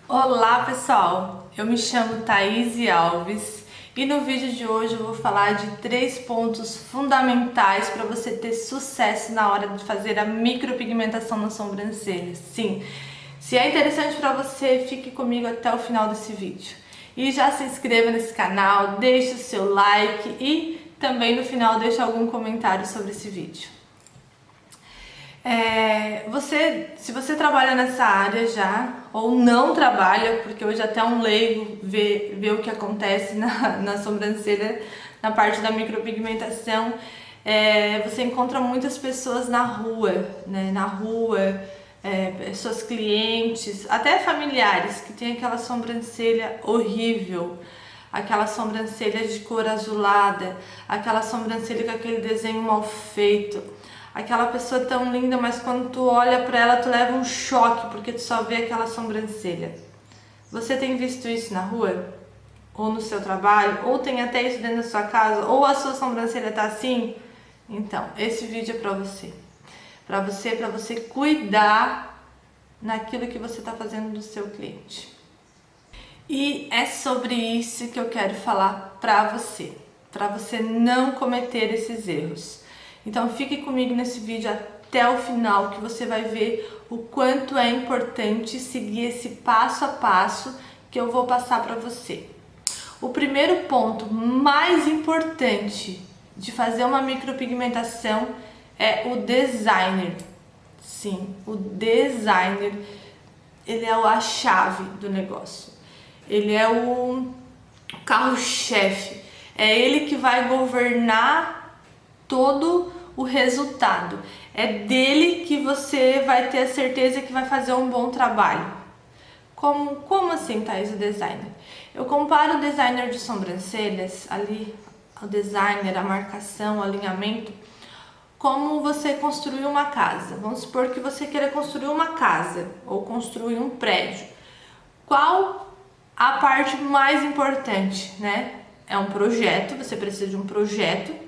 Olá pessoal, eu me chamo Thaís Alves e no vídeo de hoje eu vou falar de 3 pontos fundamentais para você ter sucesso na hora de fazer a micropigmentação na sobrancelha. Sim, se é interessante para você, fique comigo até o final desse vídeo. E já se inscreva nesse canal, deixe o seu like e também no final deixe algum comentário sobre esse vídeo. Se você trabalha nessa área já, ou não trabalha, porque hoje até um leigo vê o que acontece na sobrancelha, na parte da micropigmentação, você encontra muitas pessoas na rua, né? Pessoas clientes, até familiares, que tem aquela sobrancelha horrível, aquela sobrancelha de cor azulada, aquela sobrancelha com aquele desenho mal feito. Aquela pessoa tão linda, mas quando tu olha pra ela, tu leva um choque, porque tu só vê aquela sobrancelha. Você tem visto isso na rua? Ou no seu trabalho? Ou tem até isso dentro da sua casa? Ou a sua sobrancelha tá assim? Então, esse vídeo é pra você. Pra você cuidar naquilo que você tá fazendo do seu cliente. E é sobre isso que eu quero falar pra você não cometer esses erros. Então fique comigo nesse vídeo até o final, que você vai ver o quanto é importante seguir esse passo a passo que eu vou passar para você. O primeiro ponto mais importante de fazer uma micropigmentação é o designer. Sim, o designer, ele é a chave do negócio. Ele é o carro-chefe. É ele que vai governar todo o resultado. É dele que você vai ter a certeza que vai fazer um bom trabalho. Como assim, Thaís, o designer? Eu comparo o designer de sobrancelhas, ali, o designer, a marcação, o alinhamento, como você construir uma casa. Vamos supor que você queira construir uma casa ou construir um prédio. Qual a parte mais importante, né? É um projeto, você precisa de um projeto,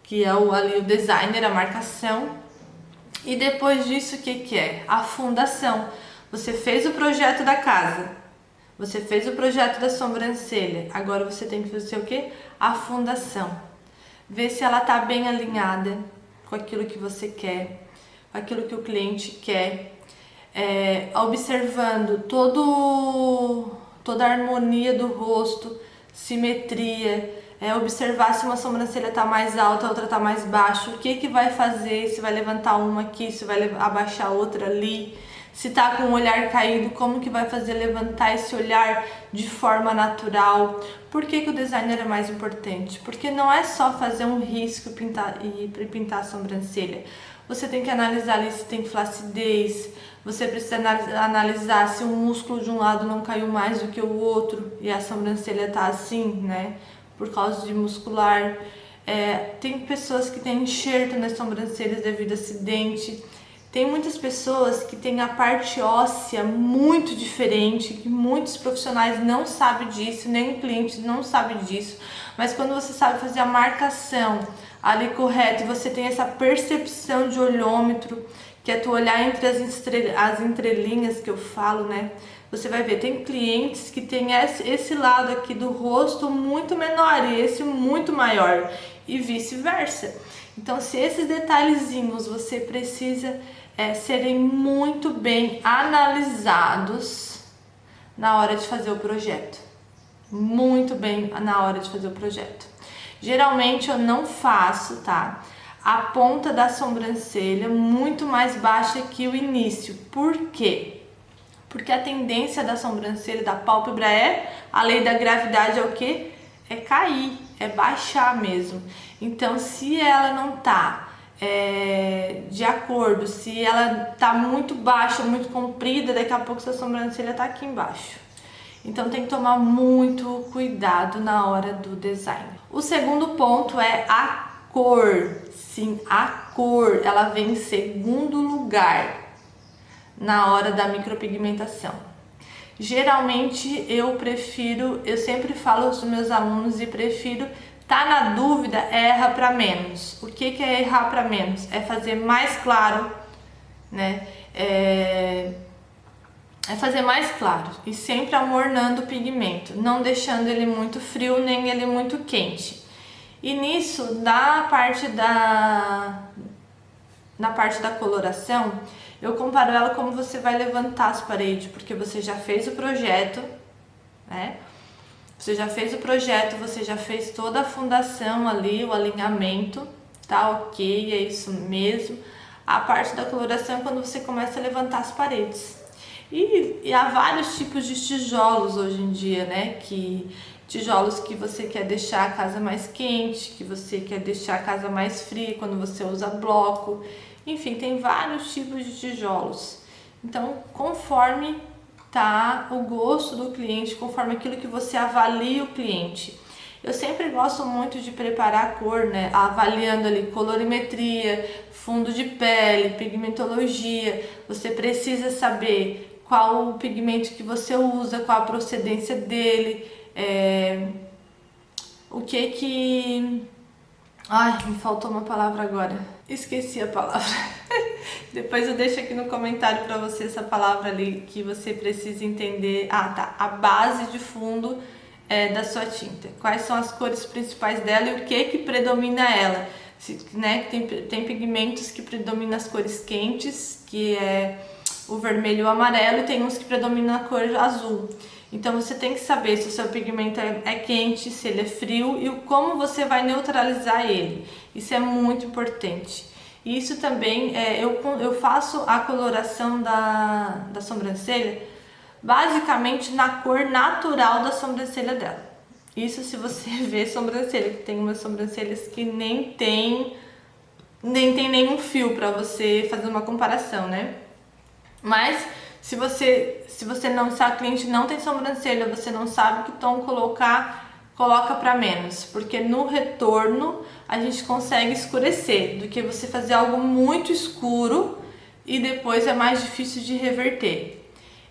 que é ali o designer, a marcação. E depois disso, o que é? A fundação. Você fez o projeto da casa, você fez o projeto da sobrancelha, agora você tem que fazer o que? A fundação. Ver se ela está bem alinhada com aquilo que você quer, com aquilo que o cliente quer. Observando toda a harmonia do rosto, simetria, observar se uma sobrancelha está mais alta, a outra está mais baixa, o que vai fazer, se vai levantar uma aqui, se vai abaixar outra ali, se está com o olhar caído, como que vai fazer levantar esse olhar de forma natural. Por que o designer é mais importante? Porque não é só fazer um risco e pintar a sobrancelha. Você tem que analisar ali se tem flacidez, você precisa analisar se o músculo de um lado não caiu mais do que o outro e a sobrancelha tá assim, né? Por causa de muscular. Tem pessoas que têm enxerto nas sobrancelhas devido a acidente. Tem muitas pessoas que têm a parte óssea muito diferente, que muitos profissionais não sabem disso, nem o cliente não sabe disso. Mas quando você sabe fazer a marcação ali correta e você tem essa percepção de olhômetro, que é tu olhar entre as entrelinhas que eu falo, né? Você vai ver, tem clientes que tem esse lado aqui do rosto muito menor e esse muito maior e vice-versa. Então, se esses detalhezinhos você precisa serem muito bem analisados na hora de fazer o projeto. Muito bem na hora de fazer o projeto. Geralmente eu não faço, tá? A ponta da sobrancelha muito mais baixa que o início. Por quê? Porque a tendência da sobrancelha, da pálpebra a lei da gravidade é o quê? É cair, é baixar mesmo. Então, se ela não tá de acordo, se ela tá muito baixa, muito comprida, daqui a pouco sua sobrancelha tá aqui embaixo. Então tem que tomar muito cuidado na hora do design. O segundo ponto é a cor. Sim, a cor, ela vem em segundo lugar na hora da micropigmentação. Geralmente eu sempre falo aos meus alunos e prefiro, tá na dúvida, erra para menos. O que é errar para menos? É fazer mais claro, né? é fazer mais claro e sempre amornando o pigmento, não deixando ele muito frio nem ele muito quente. E nisso, na parte da coloração, eu comparo ela como você vai levantar as paredes, porque você já fez o projeto, né? Você já fez o projeto, você já fez toda a fundação ali, o alinhamento, tá ok, é isso mesmo. A parte da coloração é quando você começa a levantar as paredes. E há vários tipos de tijolos hoje em dia, né? Tijolos que você quer deixar a casa mais quente, que você quer deixar a casa mais fria quando você usa bloco. Enfim, tem vários tipos de tijolos. Então, conforme tá o gosto do cliente, conforme aquilo que você avalia o cliente. Eu sempre gosto muito de preparar a cor, né? Avaliando ali colorimetria, fundo de pele, pigmentologia. Você precisa saber qual o pigmento que você usa, qual a procedência dele, o que... Ai, me faltou uma palavra agora. Esqueci a palavra. Depois eu deixo aqui no comentário para você essa palavra ali que você precisa entender. Ah, tá. A base de fundo da sua tinta. Quais são as cores principais dela e o que predomina ela. Né? Tem pigmentos que predominam as cores quentes, que é o vermelho e o amarelo, e tem uns que predominam a cor azul. Então você tem que saber se o seu pigmento é quente, se ele é frio e como você vai neutralizar ele. Isso é muito importante. Isso também, eu faço a coloração da sobrancelha basicamente na cor natural da sobrancelha dela. Isso se você vê sobrancelha, que tem umas sobrancelhas que nem tem nenhum fio para você fazer uma comparação, né? Mas se você não sabe, o cliente não tem sobrancelha, você não sabe que tom colocar, coloca para menos, porque no retorno a gente consegue escurecer do que você fazer algo muito escuro e depois é mais difícil de reverter.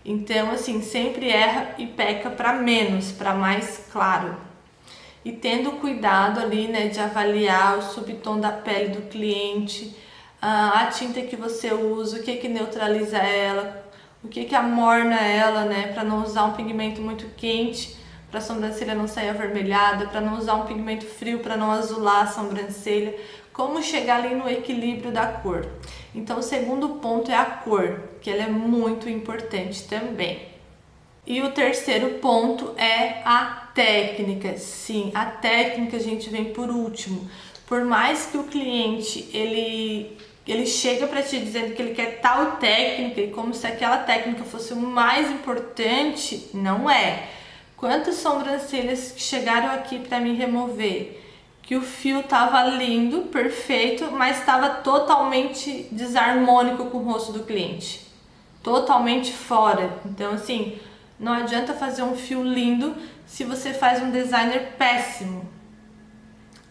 Então, assim, sempre erra e peca para menos, para mais claro. E tendo cuidado ali, né, de avaliar o subtom da pele do cliente, a tinta que você usa, o que neutraliza ela, o que amorna ela, né, para não usar um pigmento muito quente, para a sobrancelha não sair avermelhada, para não usar um pigmento frio, para não azular a sobrancelha, como chegar ali no equilíbrio da cor. Então, o segundo ponto é a cor, que ela é muito importante também. E o terceiro ponto é a técnica. Sim, a técnica a gente vem por último. Por mais que o cliente ele chega para te dizendo que ele quer tal técnica e como se aquela técnica fosse o mais importante, não é. Quantas sobrancelhas que chegaram aqui para me remover? Que o fio tava lindo, perfeito, mas estava totalmente desarmônico com o rosto do cliente. Totalmente fora. Então, assim, não adianta fazer um fio lindo se você faz um designer péssimo.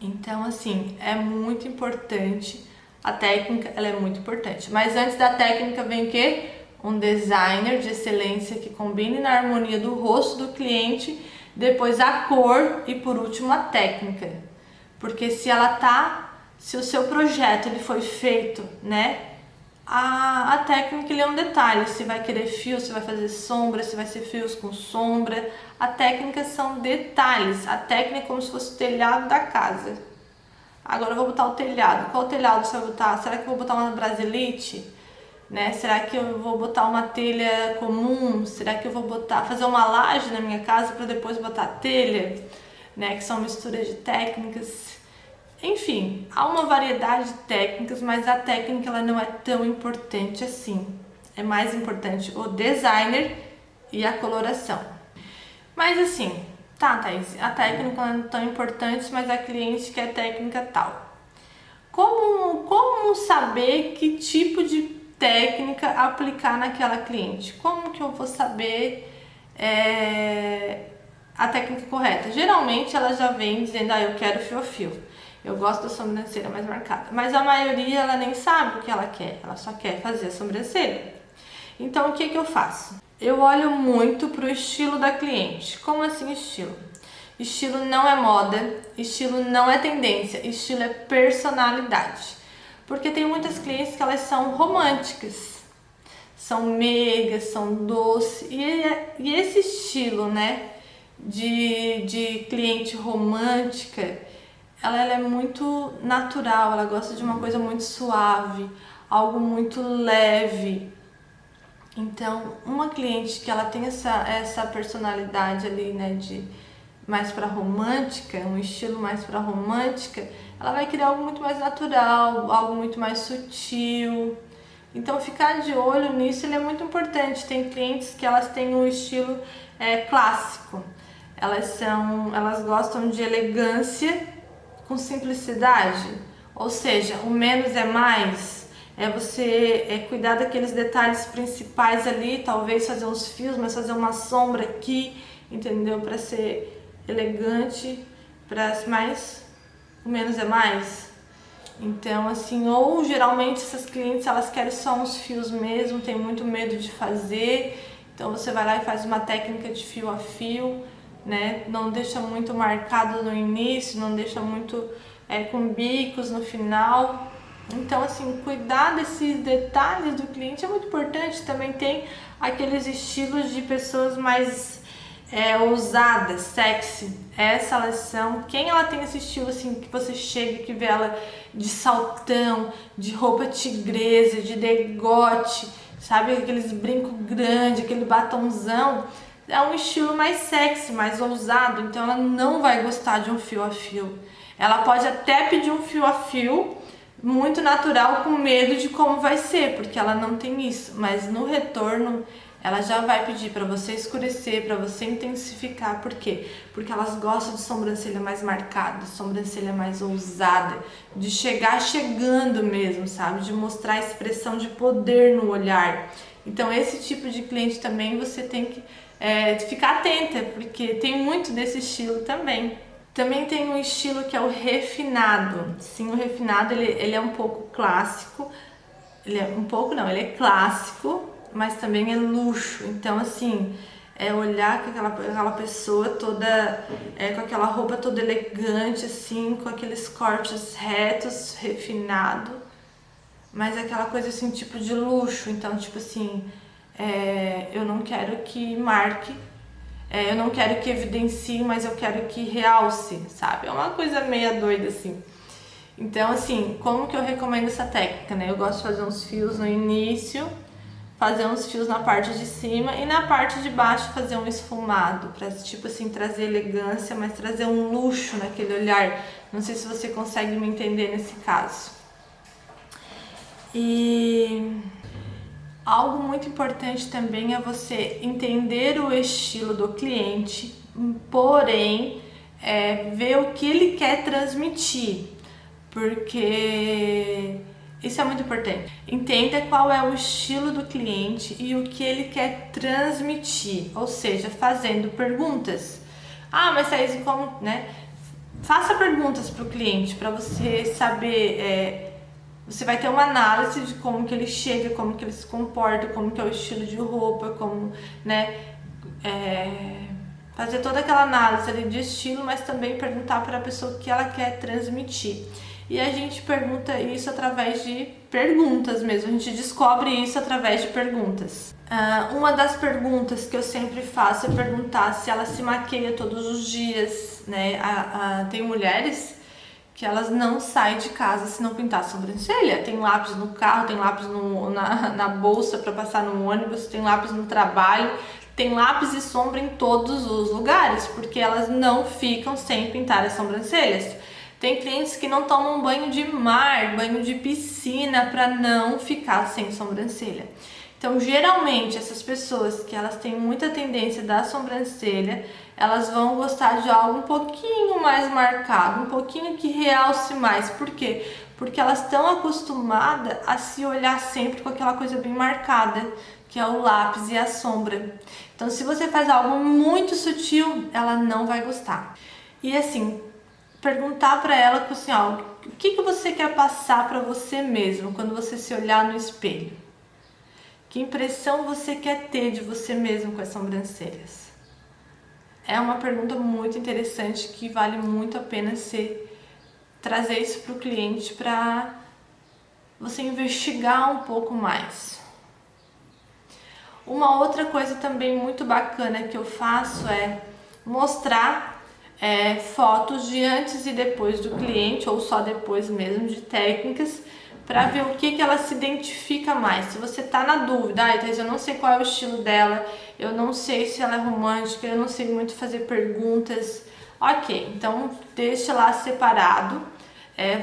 Então, assim, é muito importante. A técnica, ela é muito importante. Mas antes da técnica vem o quê? Um designer de excelência que combine na harmonia do rosto do cliente, depois a cor e por último a técnica. Porque se o seu projeto ele foi feito, né? A técnica ele é um detalhe, se vai querer fio, se vai fazer sombra, se vai ser fios com sombra. A técnica são detalhes, a técnica é como se fosse o telhado da casa. Agora eu vou botar o telhado, qual telhado você vai botar? Será que eu vou botar uma Brasilite? Né? Será que eu vou botar uma telha comum? Será que eu vou fazer uma laje na minha casa para depois botar telha? Né? Que são misturas de técnicas. Enfim, há uma variedade de técnicas, mas a técnica ela não é tão importante assim. É mais importante o designer e a coloração. Mas assim, tá, Thaís, a técnica não é tão importante, mas a cliente quer técnica tal. Como saber que tipo de técnica aplicar naquela cliente? Como que eu vou saber a técnica correta? Geralmente ela já vem dizendo, eu quero fio a fio. Eu gosto da sobrancelha mais marcada. Mas a maioria ela nem sabe o que ela quer. Ela só quer fazer a sobrancelha. Então o que eu faço? Eu olho muito pro estilo da cliente. Como assim estilo? Estilo não é moda, estilo não é tendência, estilo é personalidade. Porque tem muitas clientes que elas são românticas. são meigas, são doces. E esse estilo, né, de cliente romântica, ela é muito natural, ela gosta de uma coisa muito suave, algo muito leve. Então, uma cliente que ela tem essa personalidade ali, né, de mais para romântica, um estilo mais para romântica, ela vai querer algo muito mais natural, algo muito mais sutil. Então, ficar de olho nisso ele é muito importante. Tem clientes que elas têm um estilo clássico. Elas gostam de elegância com simplicidade, ou seja, o menos é mais. É você cuidar daqueles detalhes principais ali, talvez fazer uns fios, mas fazer uma sombra aqui, entendeu? Para ser elegante, para mais, o menos é mais. Então, assim, ou geralmente essas clientes elas querem só uns fios mesmo, tem muito medo de fazer, então você vai lá e faz uma técnica de fio a fio, né? Não deixa muito marcado no início, não deixa muito com bicos no final. Então, assim, cuidar desses detalhes do cliente é muito importante. Também tem aqueles estilos de pessoas mais ousadas, sexy. Essa elas são. Quem ela tem esse estilo assim que você chega e que vê ela de saltão, de roupa tigresa, de degote, sabe? Aqueles brincos grandes, aquele batonzão. É um estilo mais sexy, mais ousado. Então ela não vai gostar de um fio a fio. Ela pode até pedir um fio a fio muito natural, com medo de como vai ser, porque ela não tem isso, mas no retorno ela já vai pedir para você escurecer, para você intensificar. Por quê? Porque elas gostam de sobrancelha mais marcada, sobrancelha mais ousada, de chegar chegando mesmo, sabe? De mostrar a expressão de poder no olhar. Então esse tipo de cliente também você tem que ficar atenta, porque tem muito desse estilo também. Também tem um estilo que é o refinado. Sim, o refinado ele é um pouco clássico. Ele é um pouco não, ele é clássico, mas também é luxo. Então, assim, olhar com aquela pessoa toda, com aquela roupa toda elegante, assim, com aqueles cortes retos, refinado, mas aquela coisa assim, tipo de luxo. Então, tipo assim, eu não quero que marque. Eu não quero que evidencie, mas eu quero que realce, sabe? É uma coisa meio doida, assim. Então, assim, como que eu recomendo essa técnica, né? Eu gosto de fazer uns fios no início, fazer uns fios na parte de cima e na parte de baixo fazer um esfumado, pra, tipo assim, trazer elegância, mas trazer um luxo naquele olhar. Não sei se você consegue me entender nesse caso. E algo muito importante também é você entender o estilo do cliente, porém ver o que ele quer transmitir, porque isso é muito importante. Entenda qual é o estilo do cliente e o que ele quer transmitir, ou seja, fazendo perguntas. Ah, mas Thaís, como, né? Faça perguntas para o cliente para você saber. Você vai ter uma análise de como que ele chega, como que ele se comporta, como que é o estilo de roupa, como, né, fazer toda aquela análise ali de estilo, mas também perguntar para a pessoa o que ela quer transmitir. E a gente pergunta isso através de perguntas mesmo, a gente descobre isso através de perguntas. Uma das perguntas que eu sempre faço é perguntar se ela se maquia todos os dias, né? Tem mulheres que elas não saem de casa se não pintar a sobrancelha. Tem lápis no carro, tem lápis na bolsa para passar no ônibus, tem lápis no trabalho, tem lápis e sombra em todos os lugares, porque elas não ficam sem pintar as sobrancelhas. Tem clientes que não tomam banho de mar, banho de piscina, para não ficar sem sobrancelha. Então, geralmente, essas pessoas que elas têm muita tendência da sobrancelha, elas vão gostar de algo um pouquinho mais marcado, um pouquinho que realce mais. Por quê? Porque elas estão acostumadas a se olhar sempre com aquela coisa bem marcada, que é o lápis e a sombra. Então, se você faz algo muito sutil, ela não vai gostar. E assim, perguntar para ela assim, ó, o que você quer passar para você mesmo quando você se olhar no espelho? Que impressão você quer ter de você mesmo com as sobrancelhas? É uma pergunta muito interessante que vale muito a pena trazer isso para o cliente para você investigar um pouco mais. Uma outra coisa também muito bacana que eu faço é mostrar fotos de antes e depois do cliente, ou só depois mesmo, de técnicas, para ver o que ela se identifica mais. Se você tá na dúvida, Thaís, eu não sei qual é o estilo dela, eu não sei se ela é romântica, eu não sei muito fazer perguntas. Ok, então deixa lá separado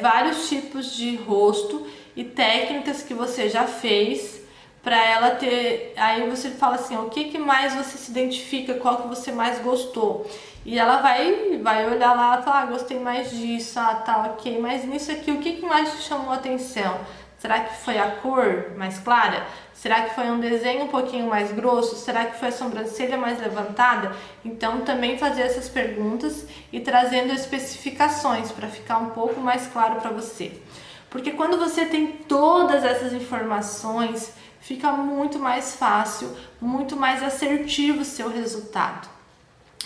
vários tipos de rosto e técnicas que você já fez para ela ter. Aí você fala assim, o que mais você se identifica, qual que você mais gostou. E ela vai olhar lá e falar, gostei mais disso, tá, ok, mas nisso aqui, o que mais te chamou a atenção? Será que foi a cor mais clara? Será que foi um desenho um pouquinho mais grosso? Será que foi a sobrancelha mais levantada? Então também fazer essas perguntas e trazendo especificações para ficar um pouco mais claro para você. Porque quando você tem todas essas informações, fica muito mais fácil, muito mais assertivo o seu resultado.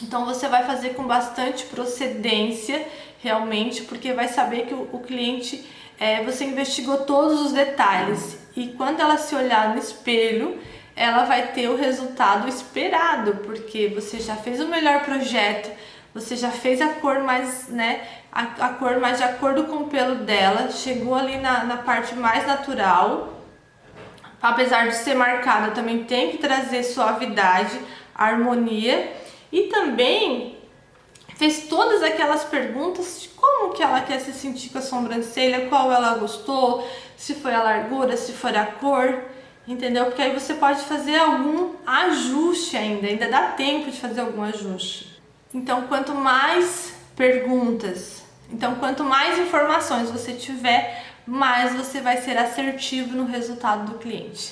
Então você vai fazer com bastante procedência, realmente, porque vai saber que o cliente, você investigou todos os detalhes, e quando ela se olhar no espelho, ela vai ter o resultado esperado, porque você já fez o melhor projeto, você já fez a cor mais, a cor mais de acordo com o pelo dela, chegou ali na parte mais natural. Apesar de ser marcada, também tem que trazer suavidade, harmonia, e também fez todas aquelas perguntas de como que ela quer se sentir com a sobrancelha, qual ela gostou, se foi a largura, se foi a cor, entendeu? Porque aí você pode fazer algum ajuste ainda dá tempo de fazer algum ajuste. Então, quanto mais perguntas, quanto mais informações você tiver, mais você vai ser assertivo no resultado do cliente.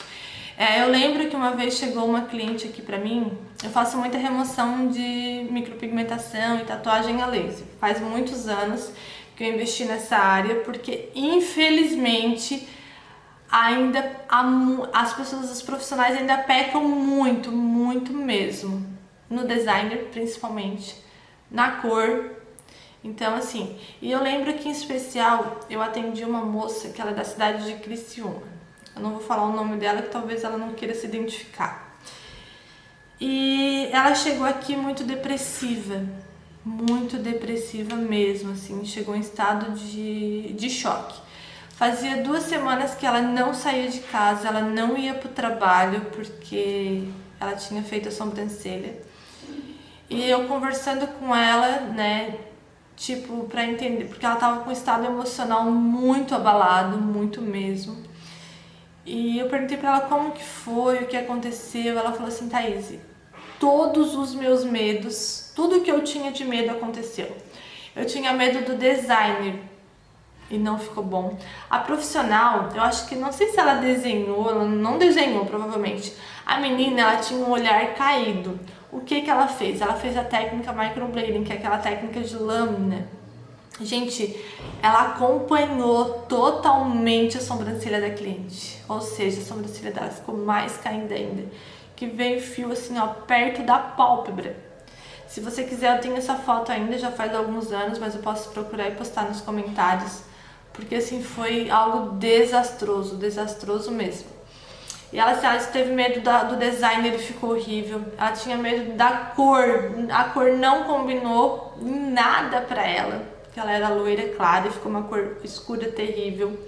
Eu lembro que uma vez chegou uma cliente aqui pra mim, eu faço muita remoção de micropigmentação e tatuagem a laser. Faz muitos anos que eu investi nessa área, porque infelizmente ainda as pessoas, os profissionais ainda pecam muito, muito mesmo. No designer, principalmente, na cor. Então, assim, e eu lembro que em especial eu atendi uma moça que ela é da cidade de Criciúma. Eu não vou falar o nome dela, que talvez ela não queira se identificar. E ela chegou aqui muito depressiva mesmo, assim, chegou em estado de choque. Fazia 2 semanas que ela não saía de casa, ela não ia pro trabalho porque ela tinha feito a sobrancelha. E eu conversando com ela, tipo, pra entender, porque ela tava com um estado emocional muito abalado, muito mesmo. E eu perguntei pra ela como que foi, o que aconteceu. Ela falou assim, Thaís, todos os meus medos, tudo que eu tinha de medo aconteceu. Eu tinha medo do designer e não ficou bom. A profissional, eu acho que, não sei se ela desenhou, ela não desenhou provavelmente. A menina, ela tinha um olhar caído. O que ela fez? Ela fez a técnica microblading, que é aquela técnica de lâmina. Gente, ela acompanhou totalmente a sobrancelha da cliente, ou seja, a sobrancelha dela ficou mais caindo ainda, que veio fio assim, ó, perto da pálpebra. Se você quiser, eu tenho essa foto ainda, já faz alguns anos, mas eu posso procurar e postar nos comentários, porque assim, foi algo desastroso mesmo. E ela teve medo do design, ele ficou horrível. Ela tinha medo da cor, a cor não combinou em nada pra ela. Ela era loira clara e ficou uma cor escura terrível.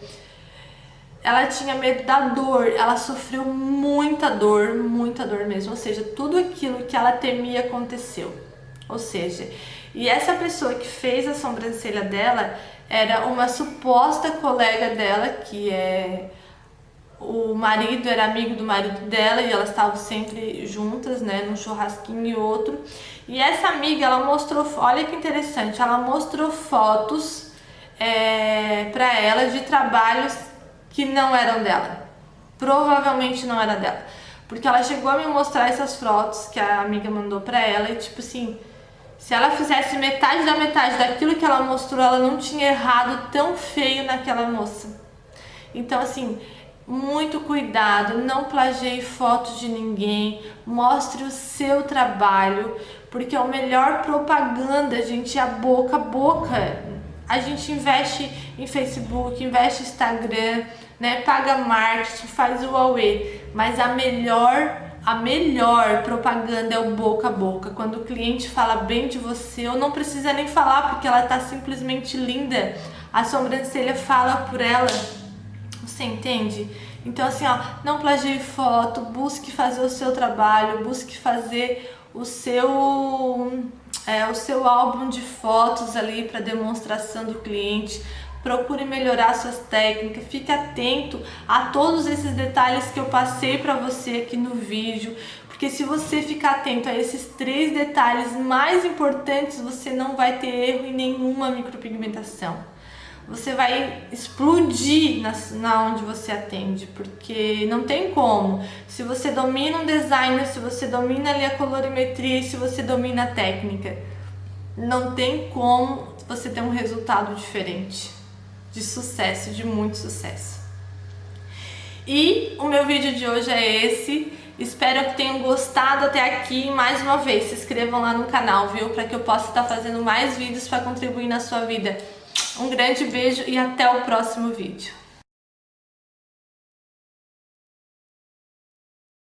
Ela tinha medo da dor, ela sofreu muita dor mesmo, ou seja, tudo aquilo que ela temia aconteceu. Ou seja, e essa pessoa que fez a sobrancelha dela era uma suposta colega dela, que o marido era amigo do marido dela e elas estavam sempre juntas, num churrasquinho e outro. E essa amiga, ela mostrou, olha que interessante, ela mostrou fotos pra ela de trabalhos que não eram dela. Provavelmente não era dela. Porque ela chegou a me mostrar essas fotos que a amiga mandou pra ela e tipo assim, se ela fizesse metade da metade daquilo que ela mostrou, ela não tinha errado tão feio naquela moça. Então assim, muito cuidado, não plagie fotos de ninguém, mostre o seu trabalho, porque é a melhor propaganda, gente, é a boca a boca. A gente investe em Facebook, investe em Instagram, paga marketing, faz o Huawei, mas a melhor A melhor propaganda é o boca a boca. Quando o cliente fala bem de você, ou não precisa nem falar porque ela tá simplesmente linda, a sobrancelha fala por ela. Você entende? Então assim, ó, não plagie foto, busque fazer o seu trabalho, busque fazer o seu álbum de fotos ali para demonstração do cliente. Procure melhorar suas técnicas, fique atento a todos esses detalhes que eu passei para você aqui no vídeo, porque se você ficar atento a esses 3 detalhes mais importantes, você não vai ter erro em nenhuma micropigmentação. Você vai explodir na onde você atende, porque não tem como. Se você domina um designer, se você domina ali a colorimetria, se você domina a técnica, não tem como você ter um resultado diferente, de sucesso, de muito sucesso. E o meu vídeo de hoje é esse. Espero que tenham gostado até aqui. Mais uma vez, se inscrevam lá no canal, viu? Para que eu possa estar fazendo mais vídeos para contribuir na sua vida. Um grande beijo e até o próximo vídeo.